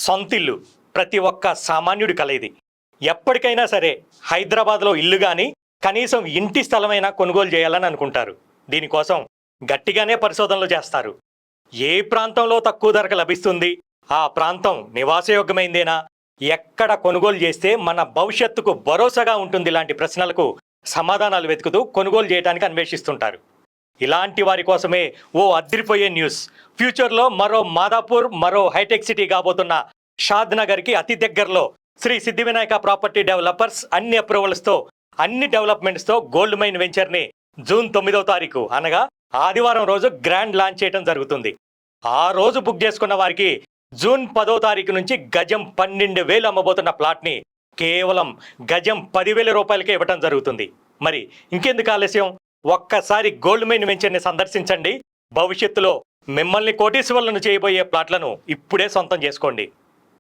సొంతిల్లు ప్రతి ఒక్క సామాన్యుడి కల ఇది. ఎప్పటికైనా సరే హైదరాబాద్లో ఇల్లు కానీ కనీసం ఇంటి స్థలమైనా కొనుగోలు చేయాలని అనుకుంటారు. దీనికోసం గట్టిగానే పరిశోధనలు చేస్తారు. ఏ ప్రాంతంలో తక్కువ ధరకు లభిస్తుంది, ఆ ప్రాంతం నివాసయోగ్యమైందేనా, ఎక్కడ కొనుగోలు చేస్తే మన భవిష్యత్తుకు భరోసాగా ఉంటుంది, ఇలాంటి ప్రశ్నలకు సమాధానాలు వెతుకుతూ కొనుగోలు చేయడానికి అన్వేషిస్తుంటారు. ఇలాంటి వారి కోసమే ఓ అదిరిపోయే న్యూస్. ఫ్యూచర్లో మరో మాదాపూర్, మరో హైటెక్ సిటీ కాబోతున్న షాద్ నగర్కి అతి దగ్గరలో శ్రీ సిద్ధివినాయక ప్రాపర్టీ డెవలపర్స్ అన్ని అప్రూవల్స్తో, అన్ని డెవలప్మెంట్స్తో గోల్డ్ మైన్ వెంచర్ని జూన్ 9వ తారీఖు అనగా ఆదివారం రోజు గ్రాండ్ లాంచ్ చేయడం జరుగుతుంది. ఆ రోజు బుక్ చేసుకున్న వారికి జూన్ 10వ తారీఖు నుంచి గజం 12,000 అమ్మబోతున్న ప్లాట్ని కేవలం గజం 10,000 రూపాయలకే ఇవ్వటం జరుగుతుంది. మరి ఇంకెందుకు ఆలస్యం, ఒక్కసారి గోల్డ్ మైన్ వెంచర్ని సందర్శించండి. భవిష్యత్తులో మిమ్మల్ని కోటీశ్వరులను చేయబోయే ప్లాట్లను ఇప్పుడే సొంతం చేసుకోండి.